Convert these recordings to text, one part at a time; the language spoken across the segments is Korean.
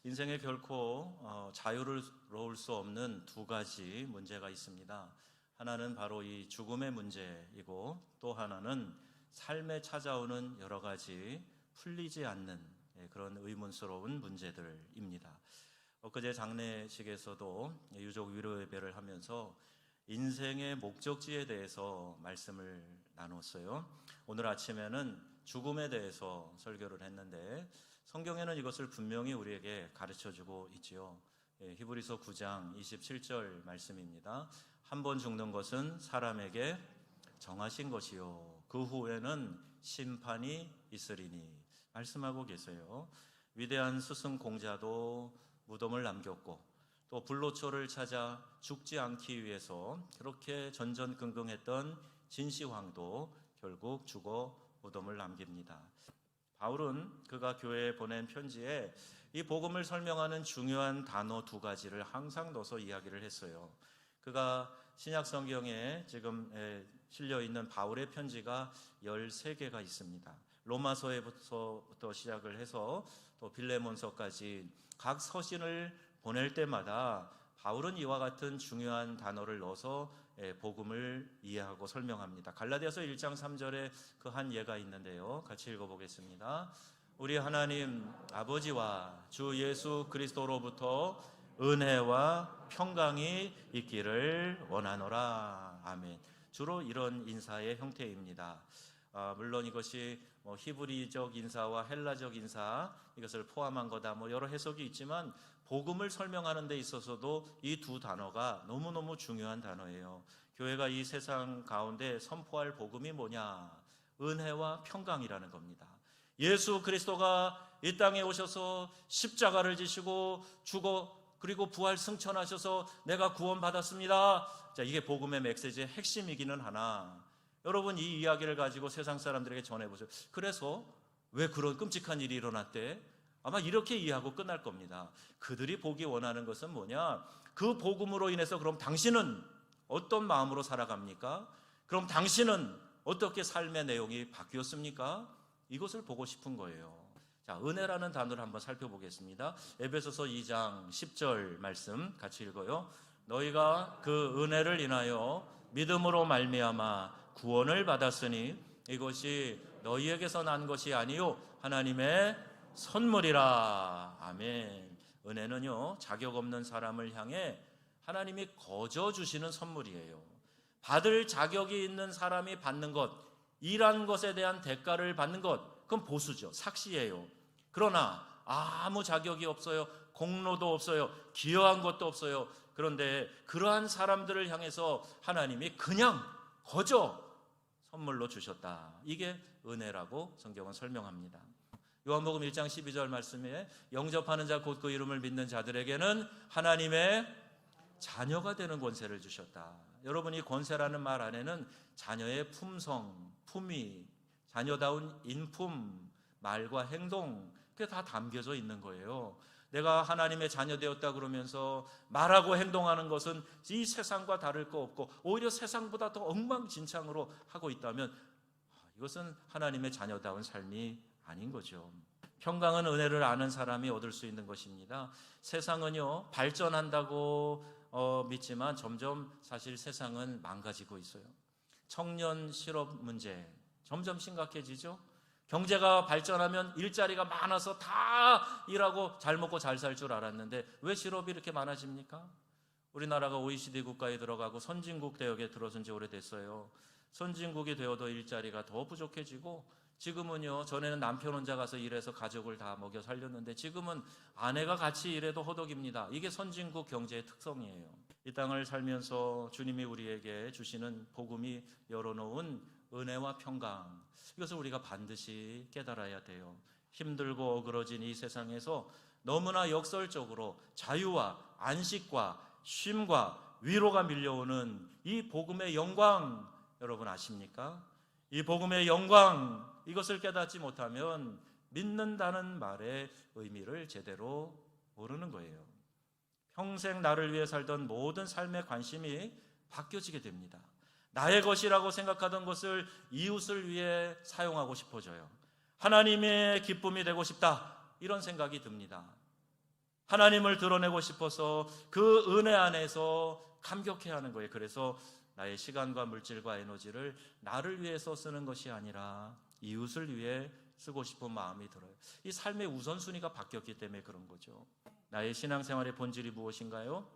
인생에 결코 자유로울 수 없는 두 가지 문제가 있습니다. 하나는 바로 이 죽음의 문제이고, 또 하나는 삶에 찾아오는 여러 가지 풀리지 않는 그런 의문스러운 문제들입니다. 엊그제 장례식에서도 유족 위로 예배를 하면서 인생의 목적지에 대해서 말씀을 나눴어요. 오늘 아침에는 죽음에 대해서 설교를 했는데, 성경에는 이것을 분명히 우리에게 가르쳐주고 있지요. 히브리서 9장 27절 말씀입니다. 한 번 죽는 것은 사람에게 정하신 것이요 그 후에는 심판이 있으리니 말씀하고 계세요. 위대한 스승 공자도 무덤을 남겼고, 또 불로초를 찾아 죽지 않기 위해서 그렇게 전전긍긍했던 진시황도 결국 죽어 무덤을 남깁니다. 바울은 그가 교회에 보낸 편지에 이 복음을 설명하는 중요한 단어 두 가지를 항상 넣어서 이야기를 했어요. 그가 신약 성경에 지금 실려있는 바울의 편지가 13개가 있습니다. 로마서에부터 시작을 해서 또 빌레몬서까지 각 서신을 보낼 때마다 바울은 이와 같은 중요한 단어를 넣어서 복음을 이해하고 설명합니다. 갈라디아서 1장 3절에 그 한 예가 있는데요, 같이 읽어보겠습니다. 우리 하나님 아버지와 주 예수 그리스도로부터 은혜와 평강이 있기를 원하노라. 아멘. 주로 이런 인사의 형태입니다. 물론 이것이 히브리적 인사와 헬라적 인사, 이것을 포함한 거다, 여러 해석이 있지만 복음을 설명하는 데 있어서도 이 두 단어가 너무너무 중요한 단어예요. 교회가 이 세상 가운데 선포할 복음이 뭐냐? 은혜와 평강이라는 겁니다. 예수 그리스도가 이 땅에 오셔서 십자가를 지시고 죽어 그리고 부활 승천하셔서 내가 구원받았습니다. 자, 이게 복음의 메시지의 핵심이기는 하나, 여러분 이 이야기를 가지고 세상 사람들에게 전해보세요. 그래서 왜 그런 끔찍한 일이 일어났대? 아마 이렇게 이해하고 끝날 겁니다. 그들이 보기 원하는 것은 뭐냐? 그 복음으로 인해서 그럼 당신은 어떤 마음으로 살아갑니까? 그럼 당신은 어떻게 삶의 내용이 바뀌었습니까? 이것을 보고 싶은 거예요. 자, 은혜라는 단어를 한번 살펴보겠습니다. 에베소서 2장 10절 말씀 같이 읽어요. 너희가 그 은혜를 인하여 믿음으로 말미암아 구원을 받았으니 이것이 너희에게서 난 것이 아니요 하나님의 선물이라. 아멘. 은혜는요, 자격 없는 사람을 향해 하나님이 거저 주시는 선물이에요. 받을 자격이 있는 사람이 받는 것, 일한 것에 대한 대가를 받는 것, 그건 보수죠. 삭시예요. 그러나 아무 자격이 없어요. 공로도 없어요. 기여한 것도 없어요. 그런데 그러한 사람들을 향해서 하나님이 그냥 거저 선물로 주셨다. 이게 은혜라고 성경은 설명합니다. 요한복음 1장 12절 말씀에 영접하는 자 곧 그 이름을 믿는 자들에게는 하나님의 자녀가 되는 권세를 주셨다. 여러분, 이 권세라는 말 안에는 자녀의 품성, 품위, 자녀다운 인품, 말과 행동, 그게 다 담겨져 있는 거예요. 내가 하나님의 자녀 되었다 그러면서 말하고 행동하는 것은 이 세상과 다를 거 없고 오히려 세상보다 더 엉망진창으로 하고 있다면 이것은 하나님의 자녀다운 삶이 아닌 거죠. 평강은 은혜를 아는 사람이 얻을 수 있는 것입니다. 세상은요, 발전한다고 믿지만 점점 사실 세상은 망가지고 있어요. 청년 실업 문제 점점 심각해지죠. 경제가 발전하면 일자리가 많아서 다 일하고 잘 먹고 잘 살 줄 알았는데 왜 실업이 이렇게 많아집니까? 우리나라가 OECD 국가에 들어가고 선진국 대역에 들어선 지 오래됐어요. 선진국이 되어도 일자리가 더 부족해지고, 지금은요, 전에는 남편 혼자 가서 일해서 가족을 다 먹여 살렸는데 지금은 아내가 같이 일해도 허덕입니다. 이게 선진국 경제의 특성이에요. 이 땅을 살면서 주님이 우리에게 주시는 복음이 열어놓은 은혜와 평강, 이것을 우리가 반드시 깨달아야 돼요. 힘들고 어그러진 이 세상에서 너무나 역설적으로 자유와 안식과 쉼과 위로가 밀려오는 이 복음의 영광, 여러분 아십니까? 이 복음의 영광, 이것을 깨닫지 못하면 믿는다는 말의 의미를 제대로 모르는 거예요. 평생 나를 위해 살던 모든 삶의 관심이 바뀌어지게 됩니다. 나의 것이라고 생각하던 것을 이웃을 위해 사용하고 싶어져요. 하나님의 기쁨이 되고 싶다, 이런 생각이 듭니다. 하나님을 드러내고 싶어서 그 은혜 안에서 감격해하는 거예요. 그래서 나의 시간과 물질과 에너지를 나를 위해서 쓰는 것이 아니라 이웃을 위해 쓰고 싶은 마음이 들어요. 이 삶의 우선순위가 바뀌었기 때문에 그런 거죠. 나의 신앙생활의 본질이 무엇인가요?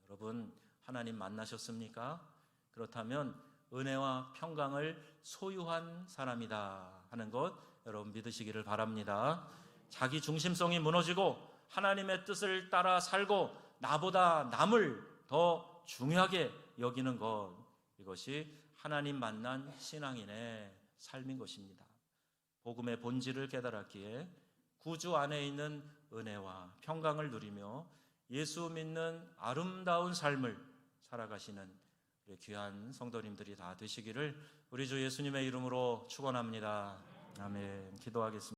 여러분, 하나님 만나셨습니까? 그렇다면 은혜와 평강을 소유한 사람이다 하는 것 여러분 믿으시기를 바랍니다. 자기 중심성이 무너지고 하나님의 뜻을 따라 살고 나보다 남을 더 중요하게 여기는 것, 이것이 하나님 만난 신앙인의 삶인 것입니다. 복음의 본질을 깨달았기에 구주 안에 있는 은혜와 평강을 누리며 예수 믿는 아름다운 삶을 살아가시는 우리 귀한 성도님들이 다 되시기를 우리 주 예수님의 이름으로 축원합니다. 아멘. 기도하겠습니다.